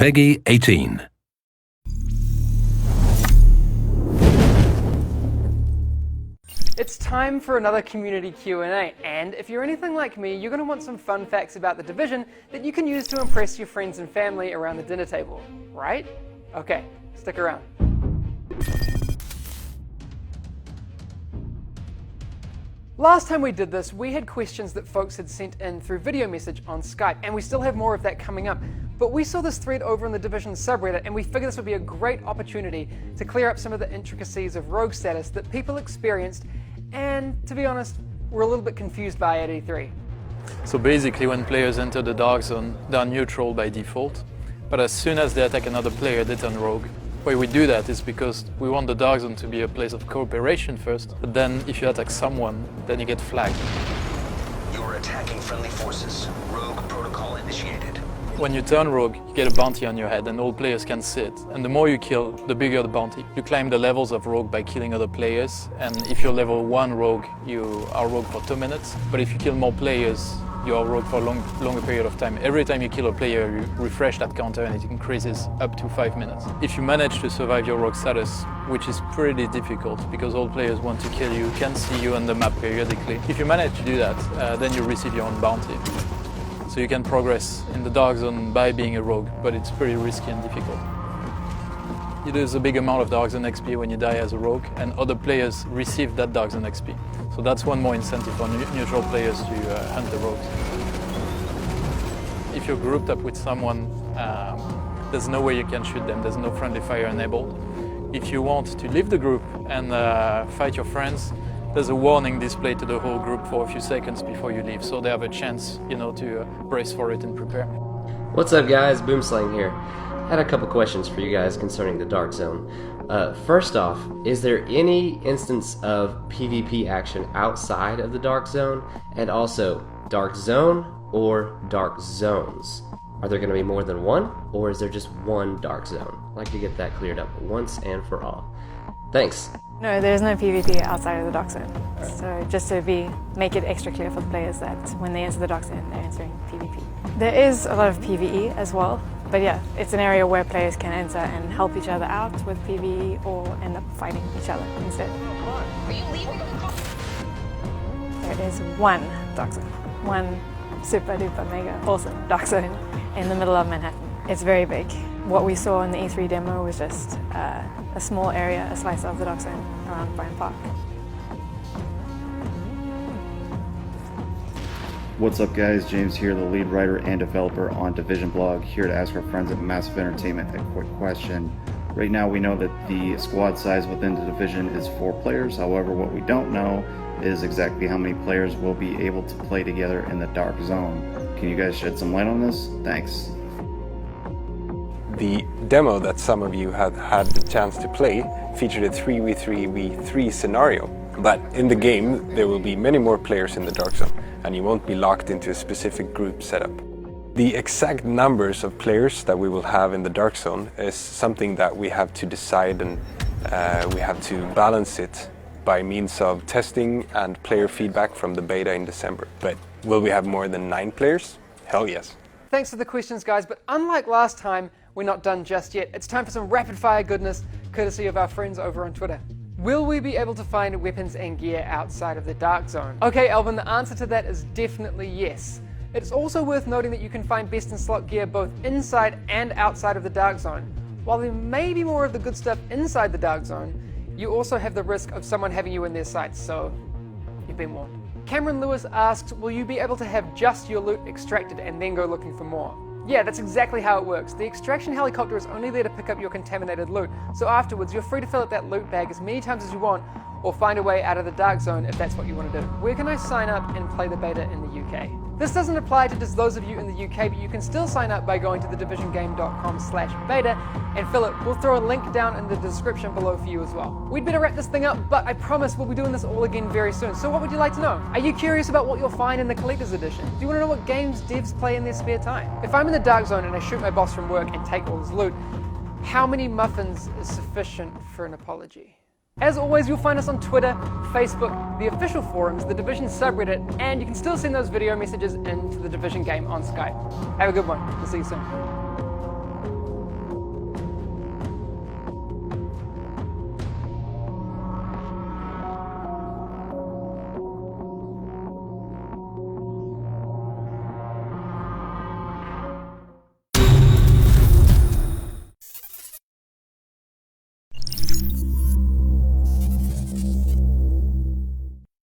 Peggy 18. It's time for another community Q&A, and if you're anything like me, you're going to want some fun facts about The Division that you can use to impress your friends and family around the dinner table, right? Okay, stick around. Last time we did this, we had questions that folks had sent in through video message on Skype, and we still have more of that coming up. But we saw this thread over in the Division subreddit, and we figured this would be a great opportunity to clear up some of the intricacies of rogue status that people experienced, and to be honest, we're a little bit confused by at E3. So basically, when players enter the dark zone, they are neutral by default. But as soon as they attack another player, they turn rogue. Why we do that is because we want the dark zone to be a place of cooperation first, but then if you attack someone, then you get flagged. You are attacking friendly forces. Rogue protocol initiated. When you turn rogue, you get a bounty on your head and all players can see it. And the more you kill, the bigger the bounty. You climb the levels of rogue by killing other players, and if you're level 1 rogue, you are rogue for 2 minutes. But if you kill more players, you are rogue for a longer period of time. Every time you kill a player, you refresh that counter and it increases up to 5 minutes. If you manage to survive your rogue status, which is pretty difficult because all players want to kill you, can see you on the map periodically. If you manage to do that, then you receive your own bounty. So you can progress in the dark zone by being a rogue, but it's pretty risky and difficult. You lose a big amount of dark zone XP when you die as a rogue, and other players receive that dark zone XP. So that's one more incentive for neutral players to hunt the rogues. If you're grouped up with someone, there's no way you can shoot them, there's no friendly fire enabled. If you want to leave the group and fight your friends, there's a warning displayed to the whole group for a few seconds before you leave, so they have a chance, to brace for it and prepare. What's up guys, Boomslang here. Had a couple questions for you guys concerning the Dark Zone. First off, is there any instance of PvP action outside of the Dark Zone? And also, Dark Zone or Dark Zones? Are there going to be more than one, or is there just one Dark Zone? I'd like to get that cleared up once and for all. Thanks. No, there's no PvP outside of the Dark Zone. So just to make it extra clear for the players that when they enter the Dark Zone, they're entering PvP. There is a lot of PvE as well, but yeah, it's an area where players can enter and help each other out with PvE or end up fighting each other instead. Are you leaving? There is one Dark Zone, one super duper mega awesome Dark Zone in the middle of Manhattan. It's very big. What we saw in the E3 demo was just a small area, a slice of the Dark Zone around Bryant Park. What's up guys, James here, the lead writer and developer on Division Blog, here to ask our friends at Massive Entertainment a quick question. Right now we know that the squad size within the Division is 4 players, however what we don't know is exactly how many players will be able to play together in the Dark Zone. Can you guys shed some light on this? Thanks. The demo that some of you have had the chance to play featured a 3v3v3 scenario, but in the game there will be many more players in the Dark Zone and you won't be locked into a specific group setup. The exact numbers of players that we will have in the Dark Zone is something that we have to decide, and we have to balance it by means of testing and player feedback from the beta in December. But will we have more than 9 players? Hell yes. Thanks for the questions, guys, but unlike last time, we're not done just yet. It's time for some rapid-fire goodness, courtesy of our friends over on Twitter. Will we be able to find weapons and gear outside of the Dark Zone? Okay, Alvin, the answer to that is definitely yes. It's also worth noting that you can find best in slot gear both inside and outside of the Dark Zone. While there may be more of the good stuff inside the Dark Zone, you also have the risk of someone having you in their sights, so you've been warned. Cameron Lewis asks, will you be able to have just your loot extracted and then go looking for more? Yeah, that's exactly how it works. The extraction helicopter is only there to pick up your contaminated loot, so afterwards you're free to fill up that loot bag as many times as you want, or find a way out of the Dark Zone if that's what you want to do. Where can I sign up and play the beta in the UK? This doesn't apply to just those of you in the UK, but you can still sign up by going to thedivisiongame.com/beta, and Philip, we'll throw a link down in the description below for you as well. We'd better wrap this thing up, but I promise we'll be doing this all again very soon. So what would you like to know? Are you curious about what you'll find in the Collector's Edition? Do you want to know what games devs play in their spare time? If I'm in the Dark Zone and I shoot my boss from work and take all his loot, how many muffins is sufficient for an apology? As always, you'll find us on Twitter, Facebook, the official forums, the Division subreddit, and you can still send those video messages into the Division game on Skype. Have a good one. We'll see you soon.